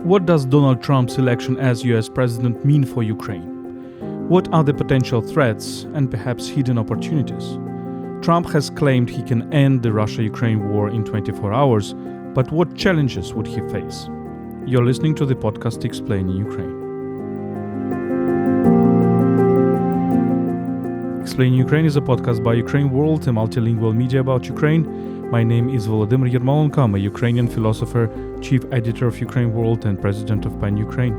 What does Donald Trump's election as US president mean for Ukraine? What are the potential threats and perhaps hidden opportunities? Trump has claimed he can end the Russia-Ukraine war in 24 hours, but what challenges would he face? You're listening to the podcast Explaining Ukraine. Explaining Ukraine is a podcast by UkraineWorld, a multilingual media about Ukraine. My name is Volodymyr Yermolenko. I'm a Ukrainian philosopher, chief editor of UkraineWorld and president of PAN Ukraine.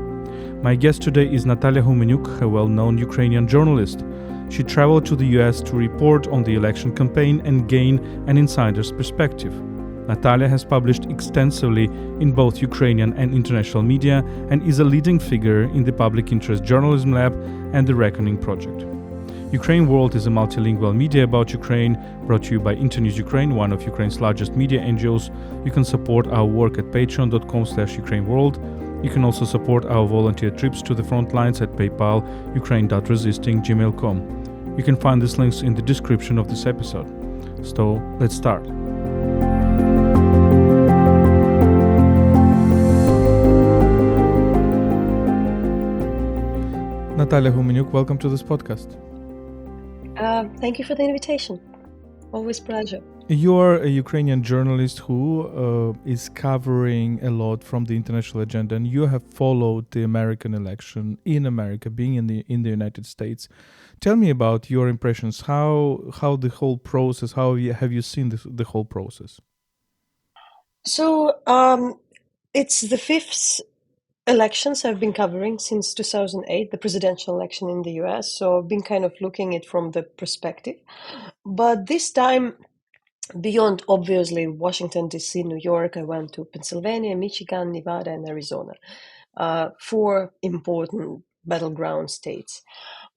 My guest today is Natalya Gumenyuk, a well-known Ukrainian journalist. She traveled to the US to report on the election campaign and gain an insider's perspective. Natalya has published extensively in both Ukrainian and international media and is a leading figure in the Public Interest Journalism Lab and the Reckoning Project. UkraineWorld is a multilingual media about Ukraine, brought to you by Internews Ukraine, one of Ukraine's largest media NGOs. You can support our work at patreon.com/UkraineWorld. You can also support our volunteer trips to the front lines at PayPal, ukraine.resisting@gmail.com. You can find these links in the description of this episode. So, let's start. Natalya Gumenyuk, welcome to this podcast. Thank you for the invitation. Always pleasure. You are a Ukrainian journalist who is covering a lot from the international agenda, and you have followed the American election in America, being in the United States. Tell me about your impressions. How the whole process? How have you seen the whole process? So it's the fifth elections I've been covering since 2008, the presidential election in the US. So I've been kind of looking at it from the perspective. But this time, beyond obviously Washington, D.C., New York, I went to Pennsylvania, Michigan, Nevada, and Arizona, four important battleground states.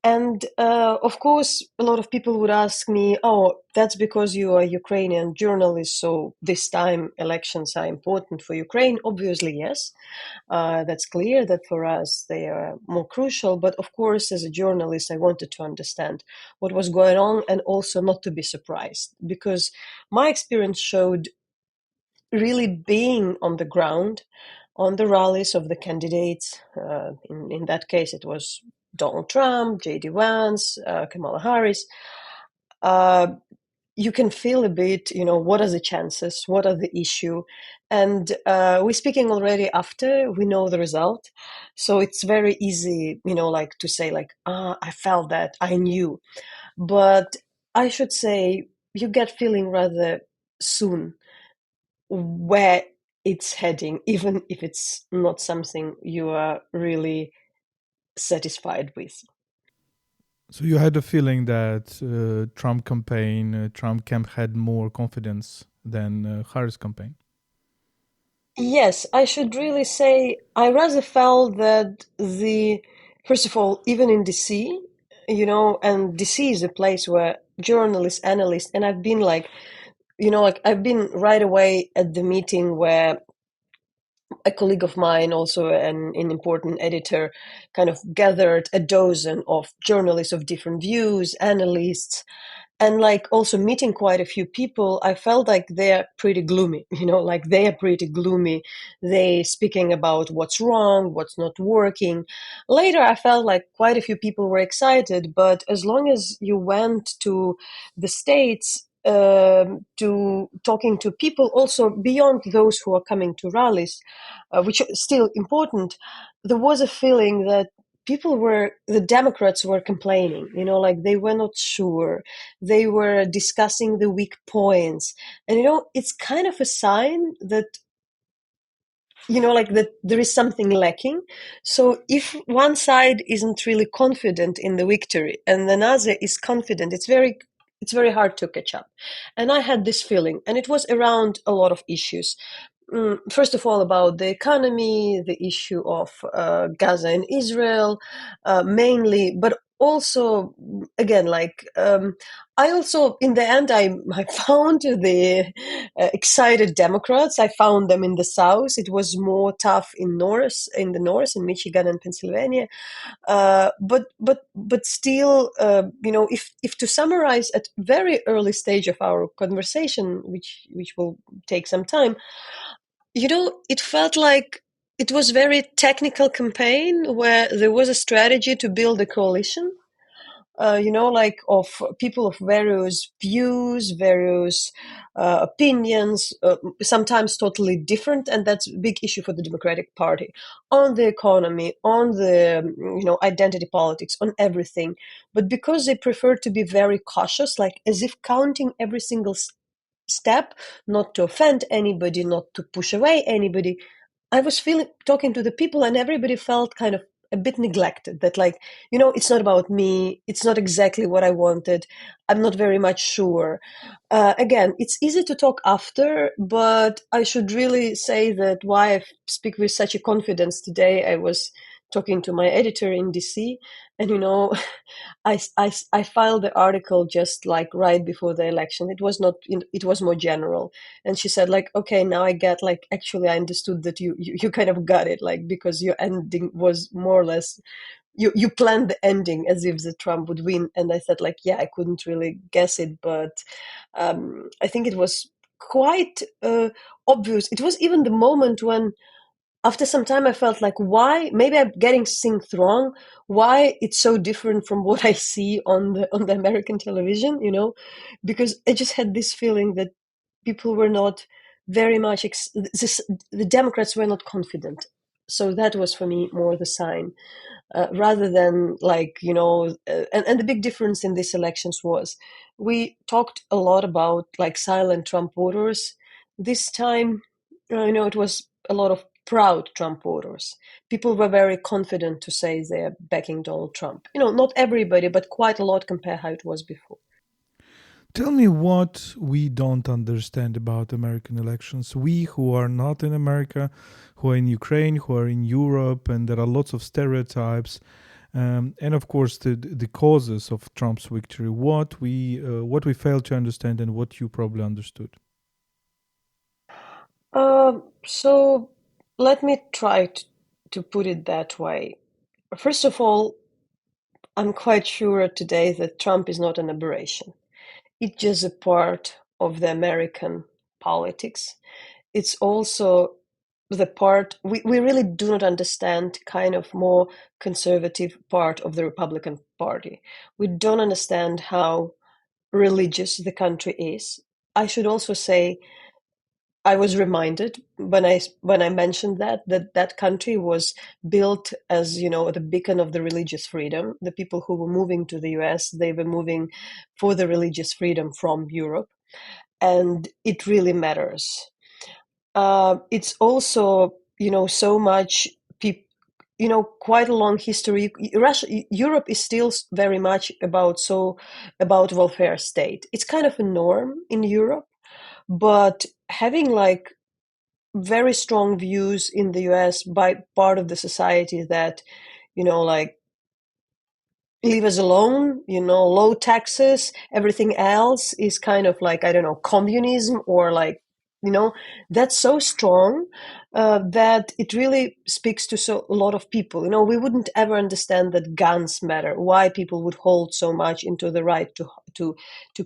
And of course, a lot of people would ask me, oh, that's because you are a Ukrainian journalist, so this time elections are important for Ukraine. Obviously, yes. That's clear that for us they are more crucial. But of course, as a journalist, I wanted to understand what was going on and also not to be surprised, because my experience showed really being on the ground, on the rallies of the candidates. In that case, it was Donald Trump, J.D. Vance, Kamala Harris. You can feel a bit, what are the chances? What are the issue? And we're speaking already after we know the result. So it's very easy, to say I felt that, I knew. But I should say you get feeling rather soon where it's heading, even if it's not something you are really satisfied with. So you had a feeling that Trump camp had more confidence than Harris campaign? Yes, I should really say I rather felt that first of all, even in DC, and DC is a place where journalists, analysts, and I've been I've been right away at the meeting where a colleague of mine, also an important editor, kind of gathered a dozen of journalists of different views, analysts, and also meeting quite a few people. I felt like they're pretty gloomy, they are pretty gloomy. They speaking about what's wrong, what's not working. Later, I felt like quite a few people were excited, but as long as you went to the States, to talking to people also beyond those who are coming to rallies, which are still important, there was a feeling that the Democrats were complaining, they were not sure. They were discussing the weak points. And, it's kind of a sign that, that there is something lacking. So if one side isn't really confident in the victory and another is confident, it's very hard to catch up. And I had this feeling, and it was around a lot of issues. First of all, about the economy, the issue of Gaza and Israel, mainly, but also, again, I also, in the end, I found the excited Democrats. I found them in the South. It was more tough in the North, in Michigan and Pennsylvania. But still, if to summarize at very early stage of our conversation, which will take some time, it felt like it was very technical campaign where there was a strategy to build a coalition, like of people of various views, various opinions, sometimes totally different, and that's a big issue for the Democratic Party on the economy, on the identity politics, on everything. But because they prefer to be very cautious, like as if counting every single step, not to offend anybody, not to push away anybody, I was feeling talking to the people, and everybody felt kind of a bit neglected. That like, it's not about me. It's not exactly what I wanted. I'm not very much sure. Again, it's easy to talk after, but I should really say that why I speak with such a confidence today. I was talking to my editor in DC, and I filed the article just like right before the election. It was not, it was more general. And she said like, okay, now I get like, actually, I understood that you kind of got it, like, because your ending was more or less, you planned the ending as if the Trump would win. And I said like, yeah, I couldn't really guess it, but I think it was quite obvious. It was even the moment when after some time I felt like, why, maybe I'm getting things wrong, why it's so different from what I see on the American television, because I just had this feeling that people were not very much the Democrats were not confident. So that was for me more the sign, rather than like, and the big difference in these elections was we talked a lot about like silent Trump voters. This time, it was a lot of proud Trump voters. People were very confident to say they're backing Donald Trump. Not everybody, but quite a lot compared how it was before. Tell me what we don't understand about American elections. We who are not in America, who are in Ukraine, who are in Europe, and there are lots of stereotypes, and of course the causes of Trump's victory. What we fail to understand, and what you probably understood. So let me try to put it that way. First of all, I'm quite sure today that Trump is not an aberration. It's just a part of the American politics. It's also the part we really do not understand, kind of more conservative part of the Republican Party. We don't understand how religious the country is. I should also say I was reminded when I mentioned that country was built as the beacon of the religious freedom. The people who were moving to the US, they were moving for the religious freedom from Europe, and it really matters. It's also so much people. Quite a long history. Europe is still very much about welfare state. It's kind of a norm in Europe, but having like very strong views in the US by part of the society that, like, leave us alone, low taxes, everything else is kind of like, I don't know, communism, or like, that's so strong that it really speaks to a lot of people. We wouldn't ever understand that guns matter, why people would hold so much into the right to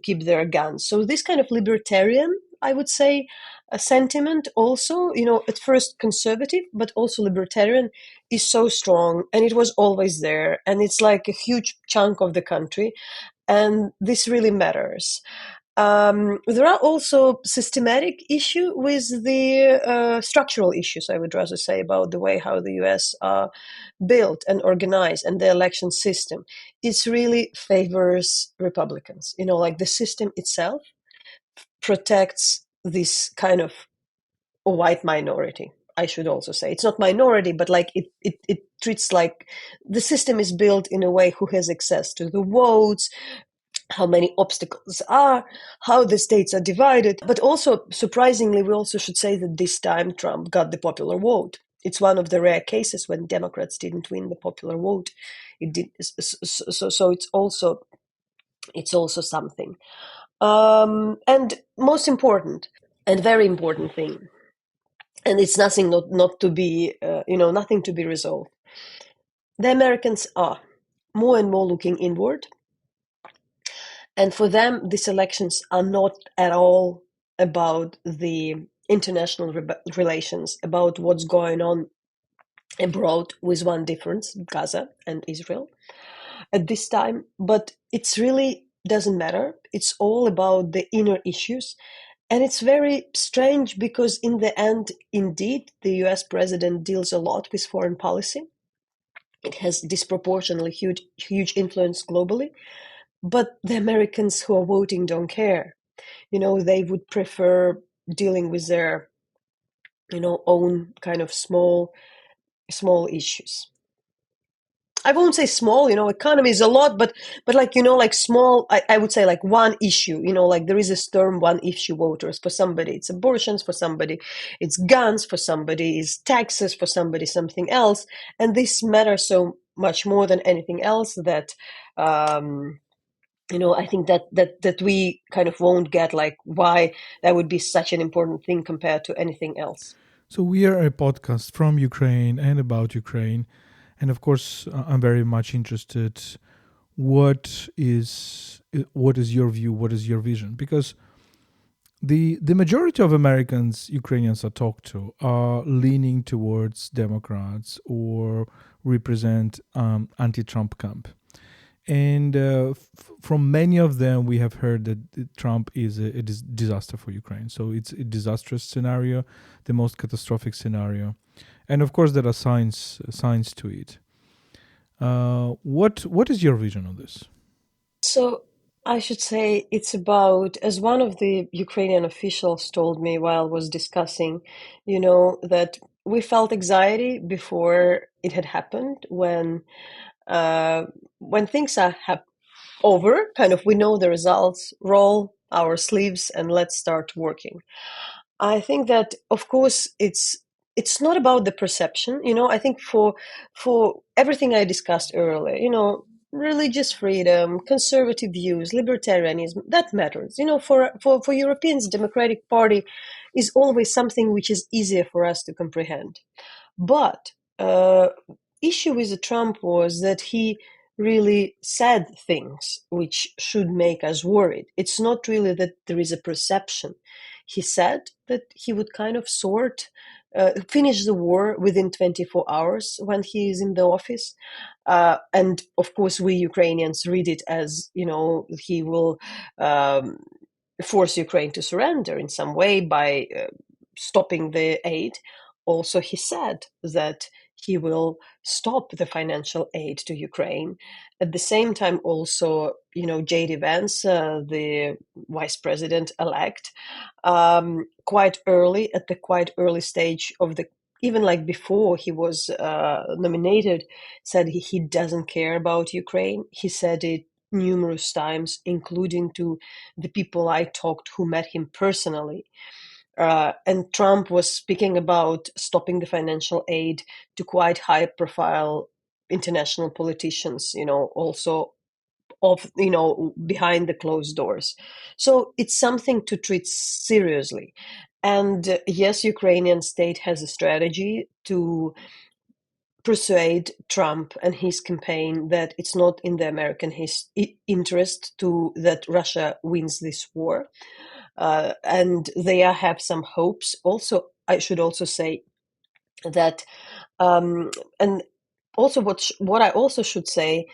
keep their guns. So this kind of libertarian, I would say, a sentiment also, at first conservative, but also libertarian, is so strong, and it was always there, and it's like a huge chunk of the country, and this really matters. There are also systematic issues with the structural issues, I would rather say, about the way how the US are built and organized, and the election system. It really favors Republicans. Like the system itself protects this kind of white minority. I should also say it's not minority, but like it treats like the system is built in a way who has access to the votes, how many obstacles are, how the states are divided. But also, surprisingly, we also should say that this time Trump got the popular vote. It's one of the rare cases when Democrats didn't win the popular vote. It did so. It's also something. And most important and very important thing, and it's nothing not to be nothing to be resolved. The Americans are more and more looking inward, and for them these elections are not at all about the international relations, about what's going on abroad, with one difference: Gaza and Israel at this time. But it's really doesn't matter. It's all about the inner issues. And it's very strange because in the end, indeed, the US president deals a lot with foreign policy. It has disproportionately huge influence globally. But the Americans who are voting don't care. They would prefer dealing with their, own kind of small issues. I won't say small, economy is a lot, but like, like small, I would say like one issue, like there is this term, one issue voters. For somebody, it's abortions; for somebody, it's guns; for somebody, it's taxes; for somebody, something else. And this matters so much more than anything else that, I think that we kind of won't get like why that would be such an important thing compared to anything else. So we are a podcast from Ukraine and about Ukraine, and of course, I'm very much interested. What is your view? What is your vision? Because the majority of Americans, Ukrainians are talked to, are leaning towards Democrats or represent anti-Trump camp. And from many of them, we have heard that Trump is a disaster for Ukraine. So it's a disastrous scenario, the most catastrophic scenario, and of course there are signs to it. What is your vision on this? So I should say it's about, as one of the Ukrainian officials told me while I was discussing, that we felt anxiety before it had happened when things are over, kind of we know the results, roll our sleeves and let's start working. I think that, of course, it's not about the perception. I think for everything I discussed earlier, religious freedom, conservative views, libertarianism, that matters. For Europeans, Democratic Party is always something which is easier for us to comprehend. But issue with Trump was that he really said things which should make us worried. It's not really that there is a perception. He said that he would kind of finish the war within 24 hours when he is in the office. And of course, we Ukrainians read it as, he will force Ukraine to surrender in some way by stopping the aid. Also, he said that he will stop the financial aid to Ukraine. At the same time, also, J.D. Vance, the vice president elect, quite early stage of the, even like before he was nominated, said he doesn't care about Ukraine. He said it numerous times, including to the people I talked who met him personally. And Trump was speaking about stopping the financial aid to quite high profile international politicians, also behind the closed doors. So it's something to treat seriously. And yes, Ukrainian state has a strategy to persuade Trump and his campaign that it's not in the American interest that Russia wins this war. And they have some hopes. Also, I should also say that, and also what I also should say,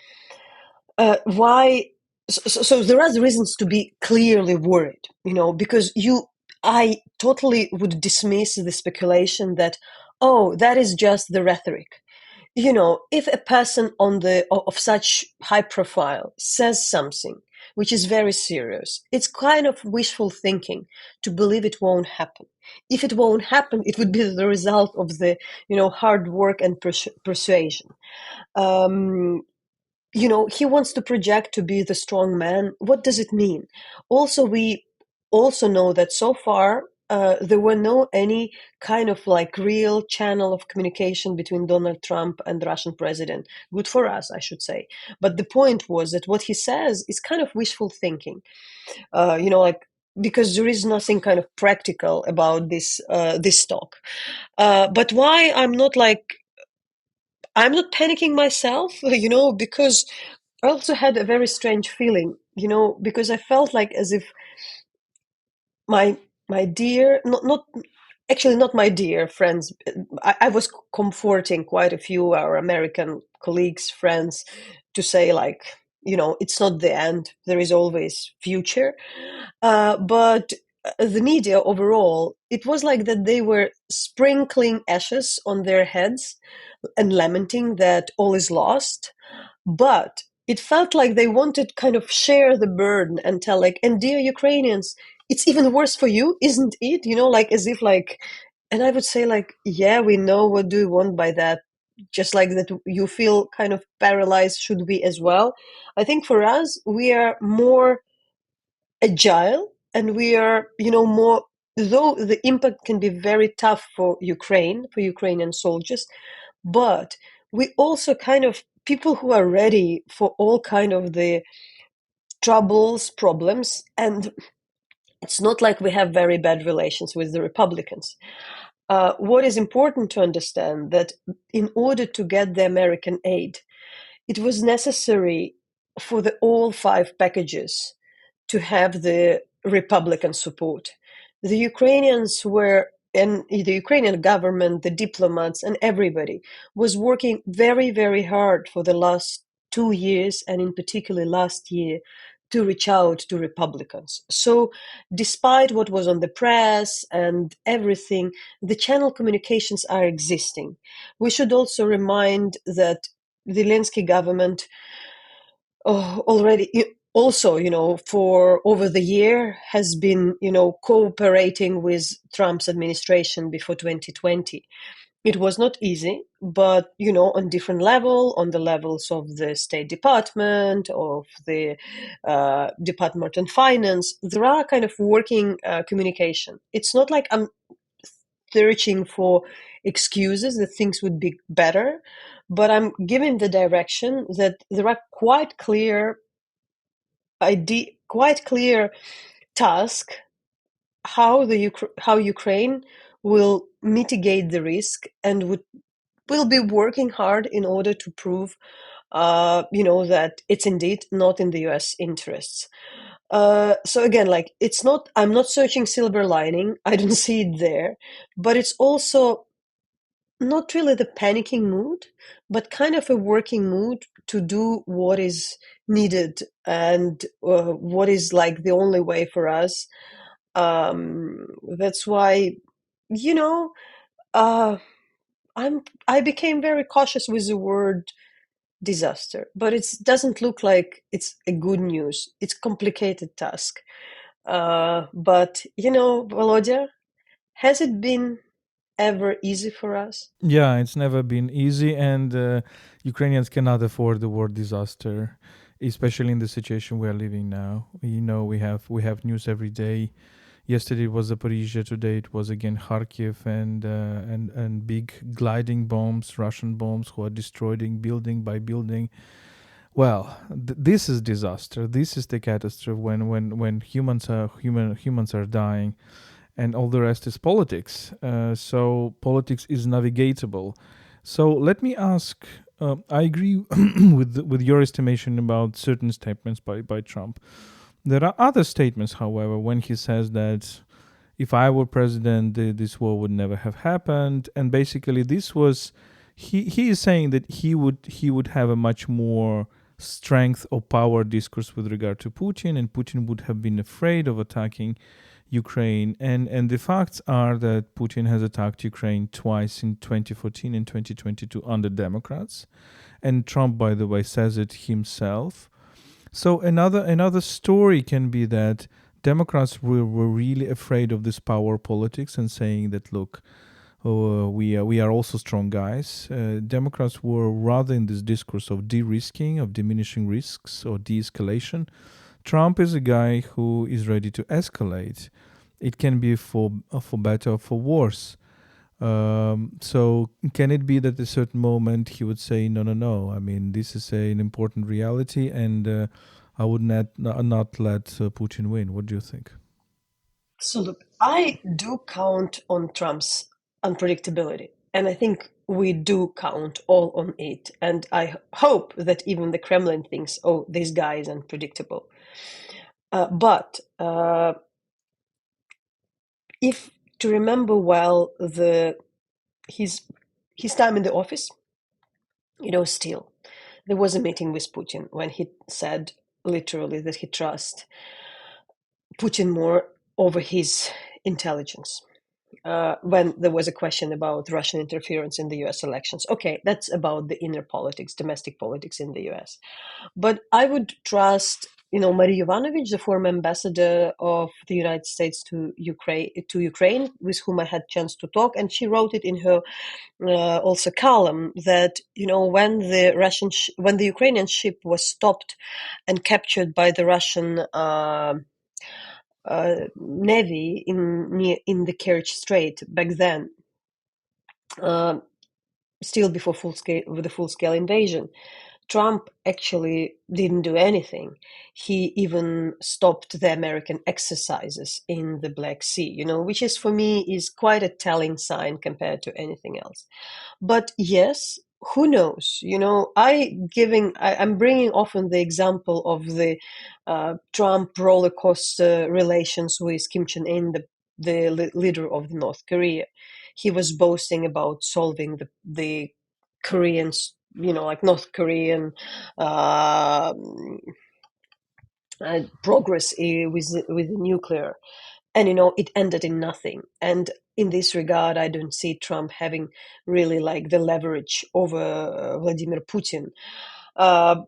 why. So there are the reasons to be clearly worried, because I totally would dismiss the speculation that, oh, that is just the rhetoric. If a person of such high profile says something which is very serious, it's kind of wishful thinking to believe it won't happen. If it won't happen, it would be the result of the, hard work and persuasion. Um, he wants to project to be the strong man. What does it mean? Also, we also know that so far there were no any kind of like real channel of communication between Donald Trump and the Russian president. Good for us, I should say. But the point was that what he says is kind of wishful thinking. Like, because there is nothing kind of practical about this talk. But why I'm not panicking myself, because I also had a very strange feeling, because I felt like as if my dear, not actually not my dear friends. I was comforting quite a few our American colleagues, friends, to say like, it's not the end. There is always future. But the media overall, it was like that they were sprinkling ashes on their heads and lamenting that all is lost. But it felt like they wanted kind of share the burden and tell like, and dear Ukrainians, it's even worse for you, isn't it? Like as if like, and I would say like, yeah, we know, what do you want by that? Just like that you feel kind of paralyzed, should we as well? I think for us, we are more agile, and we are, more, though the impact can be very tough for Ukraine, for Ukrainian soldiers, but we also kind of people who are ready for all kind of the troubles, problems, and it's not like we have very bad relations with the Republicans. What is important to understand that in order to get the American aid, it was necessary for the all five packages to have the Republican support. The Ukrainians were, and the Ukrainian government, the diplomats, and everybody was working very, very hard for the last 2 years, and in particular last year, to reach out to Republicans. So, despite what was on the press and everything, the channel communications are existing. We should also remind that the Zelensky government already also, for over the year has been, cooperating with Trump's administration before 2020. It was not easy, but, on different level, on the levels of the State Department, of the Department on Finance, there are kind of working communication. It's not like I'm searching for excuses that things would be better, but I'm giving the direction that there are quite clear task how Ukraine will mitigate the risk and will be working hard in order to prove that it's indeed not in the US interests. So again, like it's not, I'm not searching silver lining. I don't see it there, but it's also not really the panicking mood, but kind of a working mood to do what is needed and what is like the only way for us. That's why, you know, uh, I became very cautious with the word disaster, but it doesn't look like it's a good news. It's complicated task. But Volodya, has it been ever easy for us? Yeah, it's never been easy, and Ukrainians cannot afford the word disaster, especially in the situation we are living now. We have news every day. Yesterday it was Zaporizhia. Today it was again Kharkiv, and big gliding bombs, Russian bombs, who are destroying building by building. Well, this is disaster. This is the catastrophe when humans are dying, and all the rest is politics. So politics is navigatable. So let me ask. I agree with your estimation about certain statements by Trump. There are other statements, however, when he says that if I were president, this war would never have happened, and basically this was he is saying that he would have a much more strength or power discourse with regard to Putin, and Putin would have been afraid of attacking Ukraine. And the facts are that Putin has attacked Ukraine twice in 2014 and 2022 under Democrats. And Trump, by the way, says it himself. So another story can be that Democrats were really afraid of this power politics and saying that, look, we are also strong guys. Democrats were rather in this discourse of de-risking, of diminishing risks or de-escalation. Trump is a guy who is ready to escalate. It can be for better or for worse. So can it be that at a certain moment he would say, no, I mean, this is an important reality, and I would not let Putin win. What do you think? So look, I do count on Trump's unpredictability, and I think we do count all on it. And I hope that even the Kremlin thinks, oh, this guy is unpredictable. But if to remember well his time in the office. Still, there was a meeting with Putin when he said literally that he trusts Putin more over his intelligence. When there was a question about Russian interference in the US elections. Okay, that's about the inner politics, domestic politics in the US. But I would trust, Marie Yovanovich, the former ambassador of the United States to Ukraine, with whom I had chance to talk, and she wrote it in her also column that when the Ukrainian ship was stopped and captured by the Russian navy in the Kerch Strait back then, still before the full scale invasion, Trump actually didn't do anything. He even stopped the American exercises in the Black Sea, which is for me is quite a telling sign compared to anything else. But yes, who knows? I'm bringing often the example of the Trump roller coaster relations with Kim Jong Un, the leader of North Korea. He was boasting about solving the Koreans, like North Korean uh, progress with nuclear, and it ended in nothing. And in this regard, I don't see Trump having really like the leverage over Vladimir Putin. Uh,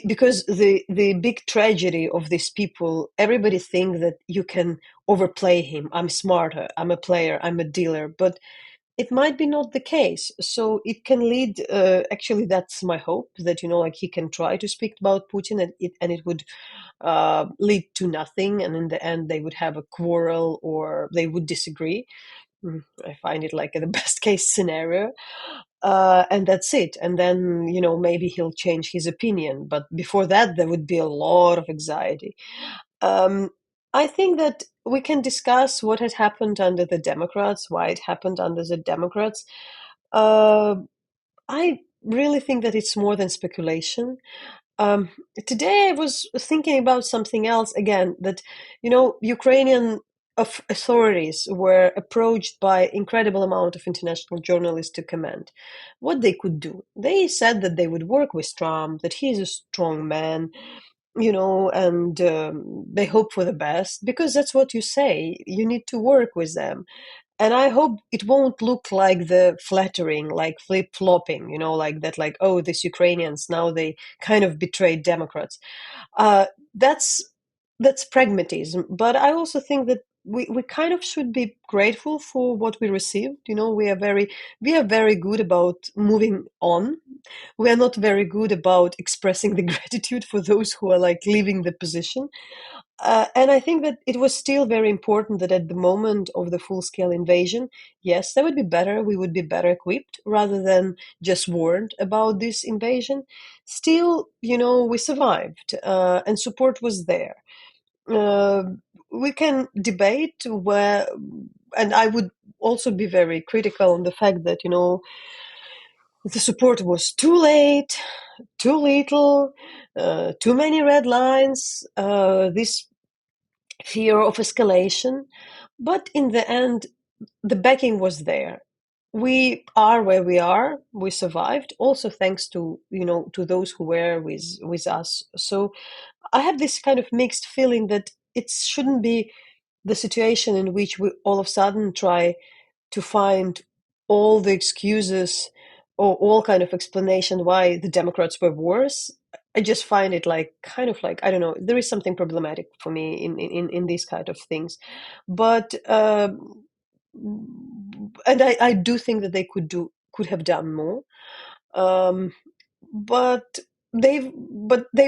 because the big tragedy of these people, everybody think that you can overplay him. I'm smarter, I'm a player, I'm a dealer, but it might be not the case. So it can lead, actually, that's my hope, that, like he can try to speak about Putin, and it would lead to nothing. And in the end, they would have a quarrel or they would disagree. I find it like the best case scenario. And that's it. And then, maybe he'll change his opinion. But before that, there would be a lot of anxiety. Um, I think that we can discuss what had happened under the Democrats, why it happened under the Democrats. Uh, I really think that it's more than speculation. Um, Today I was thinking about something else again, that, Ukrainian authorities were approached by incredible amount of international journalists to comment what they could do. They said that they would work with Trump, that he is a strong man, and they hope for the best, because that's what you say. You need to work with them. And I hope it won't look like the flattering, like flip-flopping, like that, like, oh, these Ukrainians, now they kind of betrayed Democrats. Uh, that's pragmatism. But I also think that we kind of should be grateful for what we received. We are very good about moving on. We are not very good about expressing the gratitude for those who are like leaving the position. And I think that it was still very important that at the moment of the full-scale invasion, yes, that would be better. We would be better equipped rather than just warned about this invasion. Still, we survived, and support was there. Uh, we can debate where, and I would also be very critical on the fact that, the support was too late, too little, too many red lines. This fear of escalation. But in the end, the backing was there. We are where we are. We survived, also thanks to to those who were with us. So I have this kind of mixed feeling that it shouldn't be the situation in which we all of a sudden try to find all the excuses or all kind of explanation why the Democrats were worse. I just find it like kind of like, I don't know, there is something problematic for me in these kind of things. But and I do think that they could have done more. Um, but they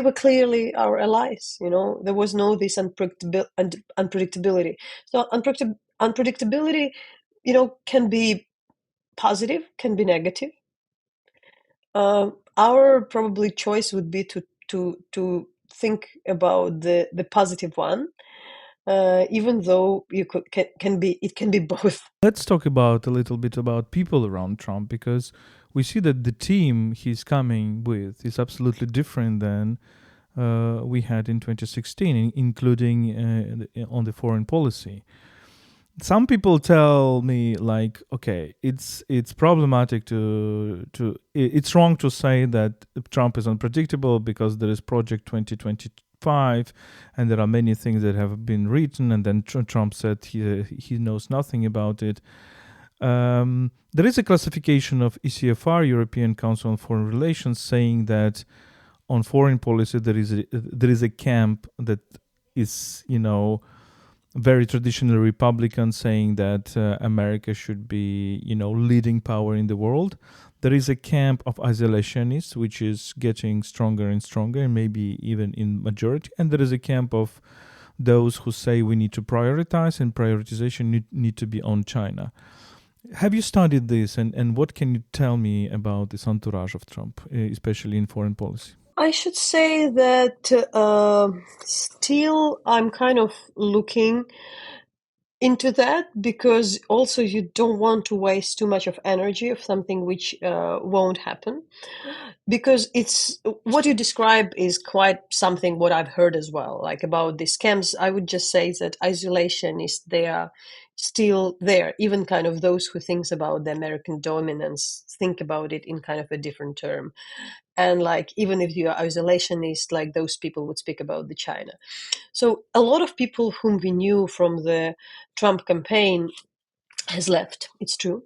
were clearly our allies. There was no this unpredictability. So unpredictability, can be positive, can be negative. Our probably choice would be to think about the positive one, even though it can be both. Let's talk about a little bit about people around Trump, because we see that the team he's coming with is absolutely different than we had in 2016, including on the foreign policy. some people tell me like, okay, it's problematic it's wrong to say that Trump is unpredictable because there is Project 2025 and there are many things that have been written, and then Trump said he knows nothing about it. There is a classification of ECFR, European Council on Foreign Relations, saying that on foreign policy there is a camp that is, very traditional Republican, saying that America should be, leading power in the world. There is a camp of isolationists, which is getting stronger and stronger, and maybe even in majority. And there is a camp of those who say we need to prioritize, and prioritization need to be on China. Have you studied this, and what can you tell me about this entourage of Trump, especially in foreign policy? I should say that still I'm kind of looking into that, because also you don't want to waste too much of energy of something which won't happen, because it's what you describe is quite something what I've heard as well, like about the scams. I would just say that isolationists, they are still there, even kind of those who thinks about the American dominance think about it in kind of a different term. And like, even if you are isolationist, like those people would speak about the China. So a lot of people whom we knew from the Trump campaign has left. It's true.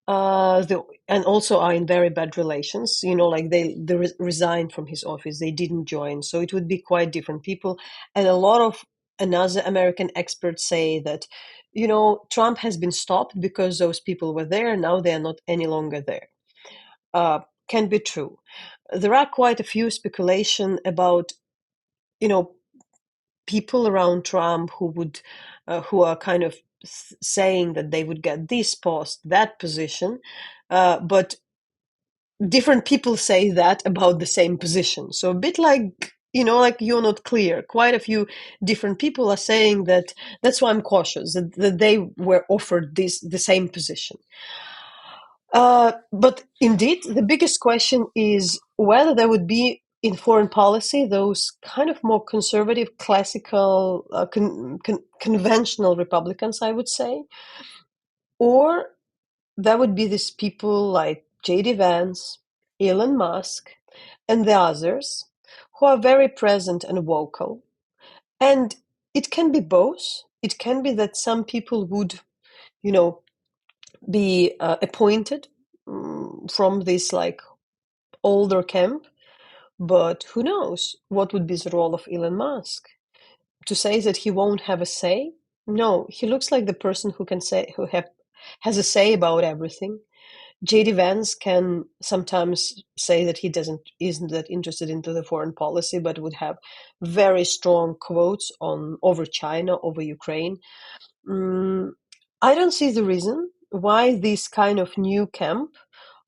And also are in very bad relations. Like they resigned from his office. They didn't join. So it would be quite different people. And a lot of another American experts say that, Trump has been stopped because those people were there. Now they are not any longer there. Can be true. There are quite a few speculation about, people around Trump who are kind of saying that they would get this post, that position, but different people say that about the same position. So a bit like, like you're not clear. Quite a few different people are saying that. That's why I'm cautious that they were offered the same position. But indeed, the biggest question is whether there would be in foreign policy those kind of more conservative, classical, conventional Republicans, I would say, or there would be these people like J.D. Vance, Elon Musk, and the others who are very present and vocal. And it can be both. It can be that some people would, be appointed from this like older camp, but who knows what would be the role of Elon Musk? To say that he won't have a say? No, he looks like the person who can say has a say about everything. JD Vance can sometimes say that he isn't that interested into the foreign policy, but would have very strong quotes on over China, over Ukraine. I don't see the reason why this kind of new camp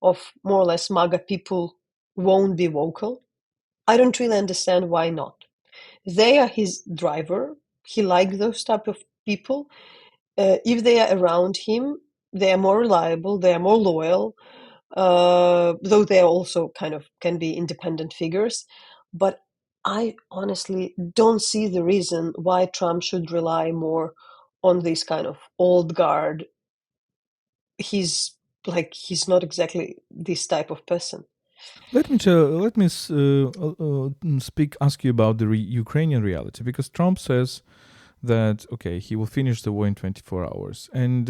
of more or less MAGA people won't be vocal. I don't really understand why not. They are his driver. He likes those type of people. If they are around him, they are more reliable, they are more loyal, though they are also kind of can be independent figures. But I honestly don't see the reason why Trump should rely more on this kind of old guard. He's not exactly this type of person. Ask you about the Ukrainian reality, because Trump says that okay, he will finish the war in 24 hours, and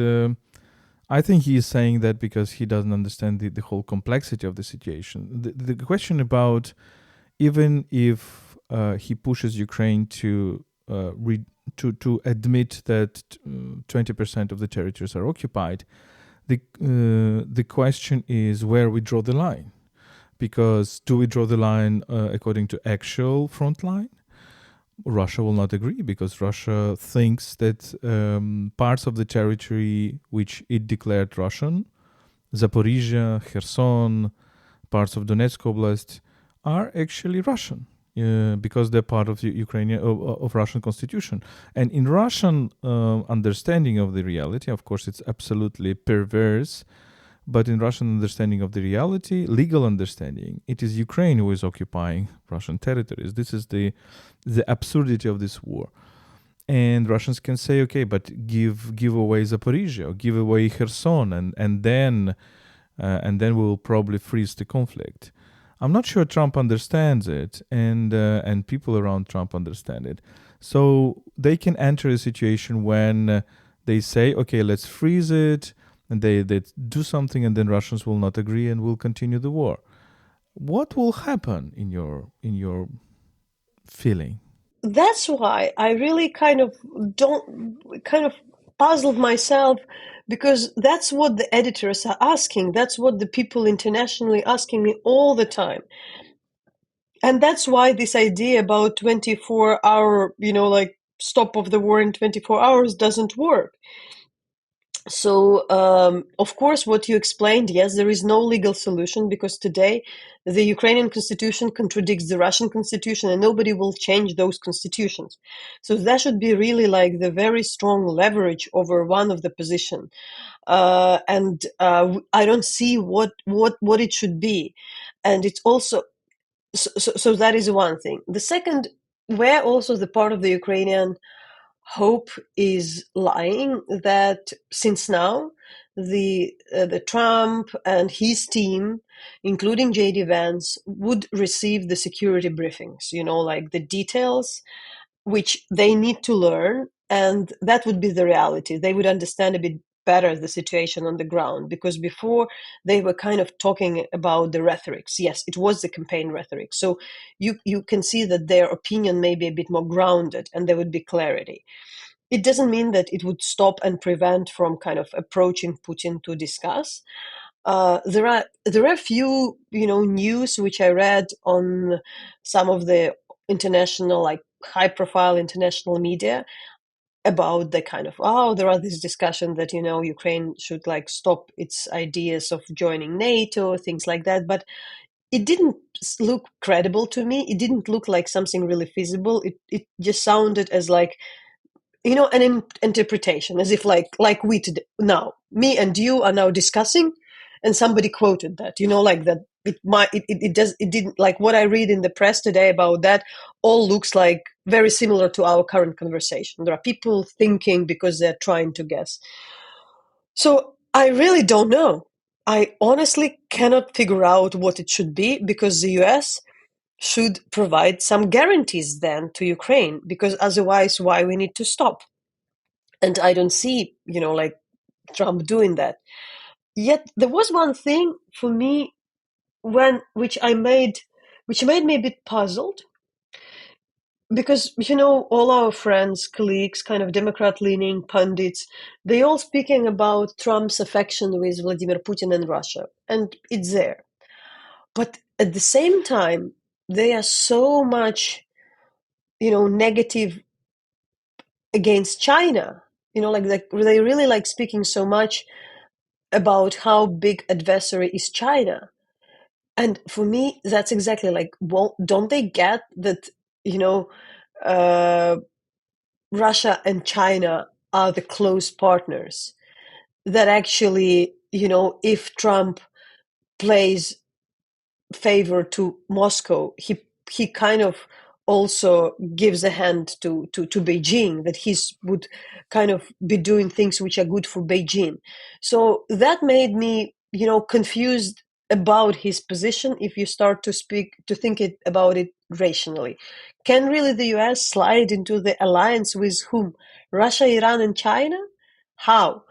I think he is saying that because he doesn't understand the whole complexity of the situation. The question about even if he pushes Ukraine to admit that 20% of the territories are occupied, the question is where we draw the line. Because do we draw the line according to actual front line? Russia will not agree, because Russia thinks that parts of the territory which it declared Russian, Zaporizhia, Kherson, parts of Donetsk Oblast, are actually Russian because they're part of the Ukrainian of Russian constitution. And in Russian understanding of the reality, of course, it's absolutely perverse. But in Russian understanding of the reality, legal understanding, it is Ukraine who is occupying Russian territories. This is the absurdity of this war. And Russians can say, okay, but give away Zaporizhia, or give away Kherson, and then we will probably freeze the conflict. I'm not sure Trump understands it, and people around Trump understand it. So they can enter a situation when they say, okay, let's freeze it, and they do something, and then Russians will not agree and will continue the war. What will happen in your feeling? That's why I really kind of puzzled myself, because that's what the editors are asking. That's what the people internationally asking me all the time. And that's why this idea about 24-hour, like stop of the war in 24 hours doesn't work. So, of course, what you explained, yes, there is no legal solution, because today the Ukrainian constitution contradicts the Russian constitution, and nobody will change those constitutions. So that should be really like the very strong leverage over one of the position. And I don't see what it should be. And it's also, so that is one thing. The second, where also the part of the Ukrainian hope is lying, that since now the Trump and his team, including JD Vance, would receive the security briefings, like the details which they need to learn, and that would be the reality. They would understand a bit better the situation on the ground, because before they were kind of talking about the rhetorics. Yes, it was the campaign rhetoric. So you can see that their opinion may be a bit more grounded, and there would be clarity. It doesn't mean that it would stop and prevent from kind of approaching Putin to discuss. There are a few news which I read on some of the international, like high profile international media, about the kind of, there are this discussion that Ukraine should like stop its ideas of joining NATO, things like that. But it didn't look credible to me. It didn't look like something really feasible. It just sounded as like an interpretation, as if like we today, now me and you are now discussing, and somebody quoted that, like that. It didn't, like what I read in the press today about that all looks like very similar to our current conversation. There are people thinking because they're trying to guess. So I really don't know. I honestly cannot figure out what it should be, because the US should provide some guarantees then to Ukraine, because otherwise why we need to stop? And I don't see, like Trump doing that. Yet there was one thing for me which made me a bit puzzled, because all our friends, colleagues, kind of Democrat-leaning pundits, they all speaking about Trump's affection with Vladimir Putin and Russia, and it's there. But at the same time, they are so much, negative against China. Like they really like speaking so much about how big adversary is China. And for me, that's exactly like, well, don't they get that, uh, Russia and China are the close partners? That actually, if Trump plays favor to Moscow, he kind of also gives a hand to Beijing, that he would kind of be doing things which are good for Beijing. So that made me, confused about his position. If you start to think about it rationally, can really the US slide into the alliance with whom? Russia, Iran, and China? How?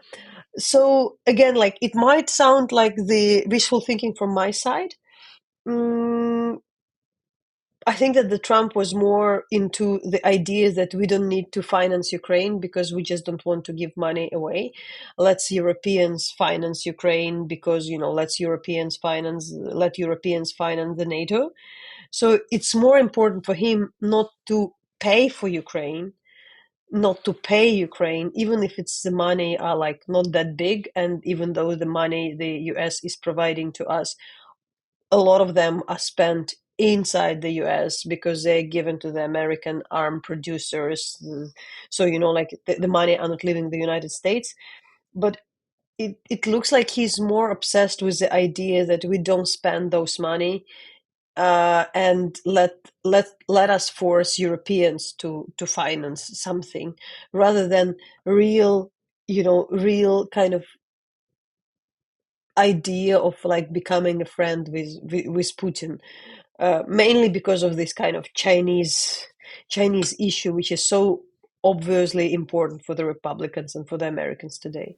So again, like it might sound like the wishful thinking from my side. Mm, I think that the Trump was more into the idea that we don't need to finance Ukraine because we just don't want to give money away. Let's Europeans finance Ukraine because, let Europeans finance the NATO. So it's more important for him not to pay for Ukraine, not to pay Ukraine, even if it's the money are like not that big. And even though the money the US is providing to us, a lot of them are spent inside the US because they're given to the American arm producers. So, like the money are not leaving the United States. But it looks like he's more obsessed with the idea that we don't spend those money and let us force Europeans to finance something rather than real, real kind of idea of like becoming a friend with Putin, mainly because of this kind of Chinese issue, which is so obviously important for the Republicans and for the Americans today.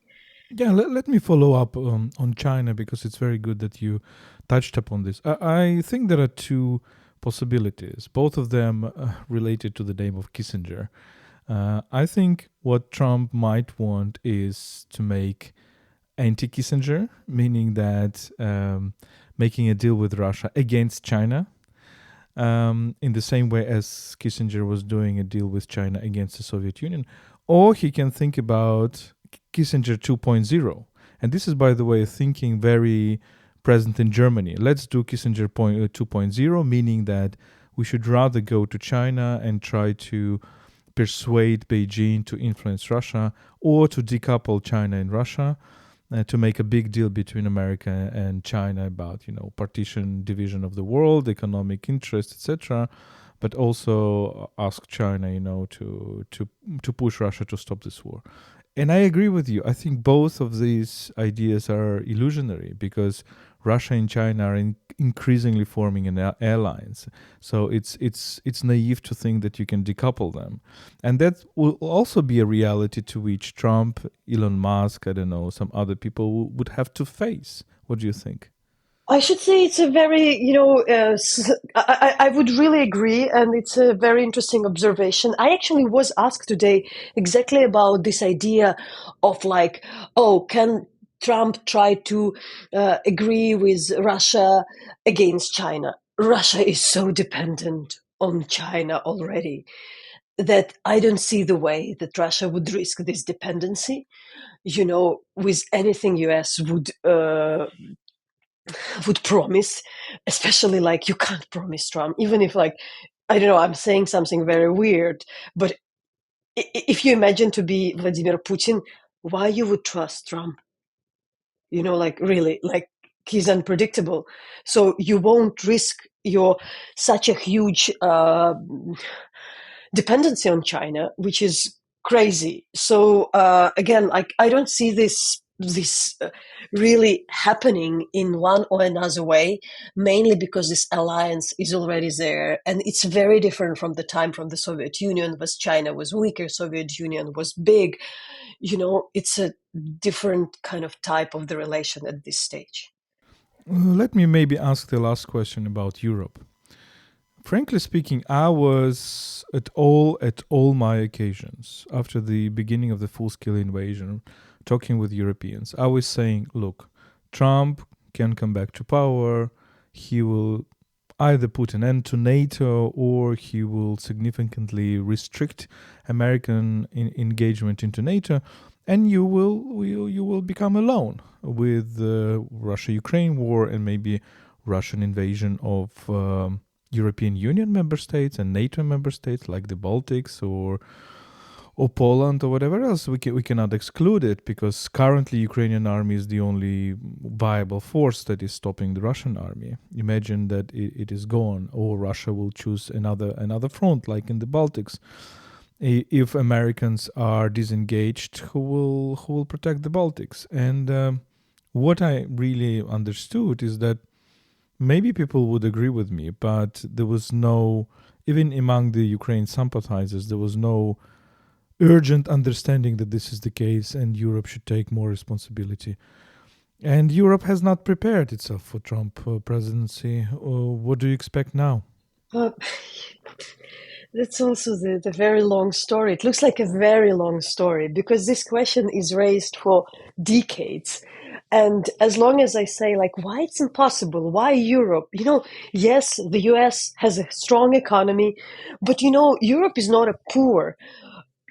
Yeah, let me follow up on China because it's very good that you touched upon this. I think there are two possibilities, both of them related to the name of Kissinger. I think what Trump might want is to make anti Kissinger, meaning that making a deal with Russia against China, in the same way as Kissinger was doing a deal with China against the Soviet Union. Or he can think about Kissinger 2.0. And this is, by the way, thinking very present in Germany. Let's do Kissinger 2.0, meaning that we should rather go to China and try to persuade Beijing to influence Russia or to decouple China and Russia, to make a big deal between America and China about, partition, division of the world, economic interest, etc. But also ask China, to push Russia to stop this war. And I agree with you. I think both of these ideas are illusionary because Russia and China are increasingly forming an alliance. So it's naive to think that you can decouple them, and that will also be a reality to which Trump, Elon Musk, I don't know, some other people would have to face. What do you think? I should say it's a very, I would really agree, and it's a very interesting observation. I actually was asked today exactly about this idea of like, oh, can Trump try to agree with Russia against China? Russia is so dependent on China already that I don't see the way that Russia would risk this dependency, with anything US would promise, especially like you can't promise Trump, even if like, I don't know, I'm saying something very weird, but if you imagine to be Vladimir Putin, why you would trust Trump? Like really, like he's unpredictable. So you won't risk your such a huge dependency on China, which is crazy. So again, I don't see this really happening in one or another way, mainly because this alliance is already there, and it's very different from the time from the Soviet Union, was China was weaker, Soviet Union was big. It's a different kind of type of the relation at this stage. Let me maybe ask the last question about Europe. Frankly speaking, I was at all my occasions after the beginning of the full-scale invasion, talking with Europeans. I was saying, look, Trump can come back to power. He will either put an end to NATO or he will significantly restrict American engagement into NATO, and you will become alone with the Russia-Ukraine war and maybe Russian invasion of European Union member states and NATO member states like the Baltics or Poland or whatever else. We cannot exclude it because currently Ukrainian army is the only viable force that is stopping the Russian army. Imagine that it is gone, or Russia will choose another front like in the Baltics. If Americans are disengaged, who will protect the Baltics? And what I really understood is that maybe people would agree with me, but there was no, even among the Ukraine sympathizers, there was no urgent understanding that this is the case and Europe should take more responsibility. And Europe has not prepared itself for Trump presidency. What do you expect now? Uh, That's also the very long story. It looks like a very long story because this question is raised for decades. And as long as I say, like, why it's impossible? Why Europe? Yes, the US has a strong economy, but Europe is not a poor.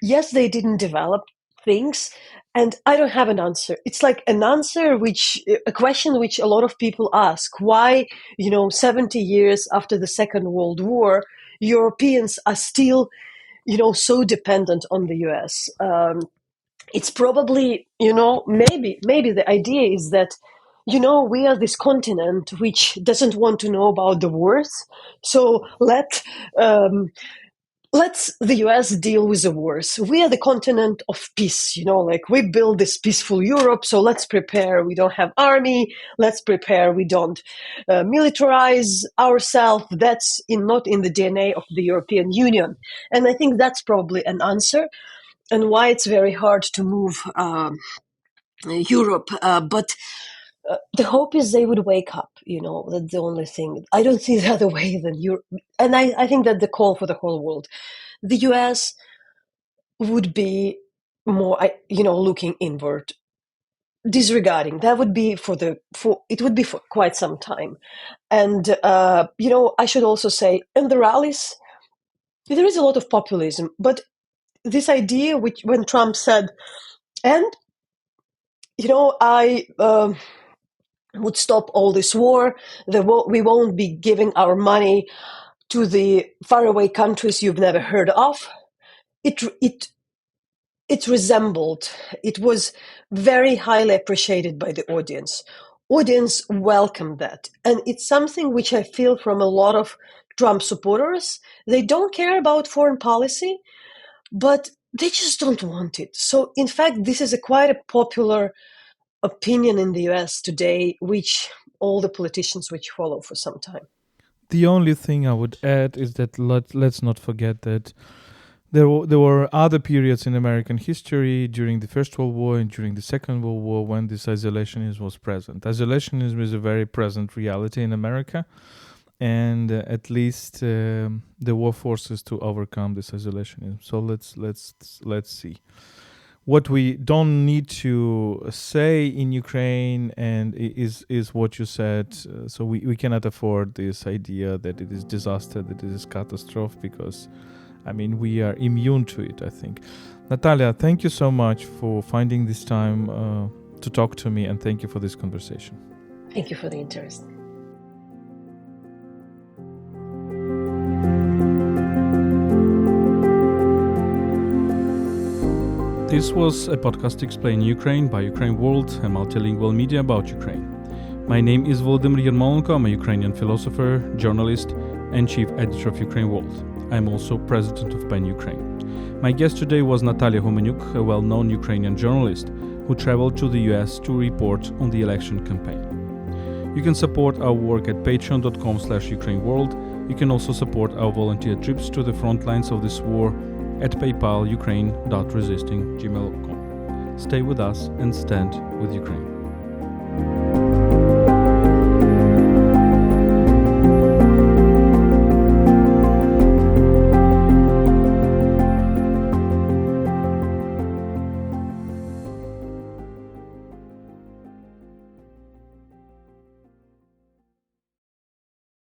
Yes, they didn't develop things, and I don't have an answer. It's like a question which a lot of people ask: why, 70 years after the Second World War, Europeans are still, so dependent on the US. It's probably, maybe the idea is that, we are this continent which doesn't want to know about the wars, so let's the US deal with the wars. We are the continent of peace, like we build this peaceful Europe, so let's prepare. We don't have army. Let's prepare. We don't militarize ourselves. That's not in the DNA of the European Union. And I think that's probably an answer and why it's very hard to move Europe. But the hope is they would wake up, that's the only thing. I don't see the other way than Europe. And I think that the call for the whole world, the US would be more, looking inward, disregarding. That would be it would be for quite some time. And, I should also say, in the rallies, there is a lot of populism, but this idea, which when Trump said, and, I would stop all this war, we won't be giving our money to the faraway countries you've never heard of. It resembled, it was very highly appreciated by the audience. Audience welcomed that. And it's something which I feel from a lot of Trump supporters. They don't care about foreign policy, but they just don't want it. So in fact, this is quite a popular opinion in the US today, which all the politicians which follow for some time. The only thing I would add is that let's not forget that there were other periods in American history during the First World War and during the Second World War when this isolationism was present. Isolationism is a very present reality in America, and at least there were forces to overcome this isolationism. So let's see. What we don't need to say in Ukraine and is what you said. So we cannot afford this idea that it is disaster, that it is catastrophe, because we are immune to it, I think. Natalya, thank you so much for finding this time to talk to me, and thank you for this conversation. Thank you for the interest. This was a podcast Explain Ukraine by UkraineWorld, a multilingual media about Ukraine. My name is Volodymyr Yermolenko. I'm a Ukrainian philosopher, journalist, and chief editor of UkraineWorld. I'm also president of PEN Ukraine. My guest today was Natalya Gumenyuk, a well-known Ukrainian journalist who traveled to the US to report on the election campaign. You can support our work at patreon.com/UkraineWorld. You can also support our volunteer trips to the front lines of this war at PayPal Ukraine.resisting@gmail.com. Stay with us and stand with Ukraine.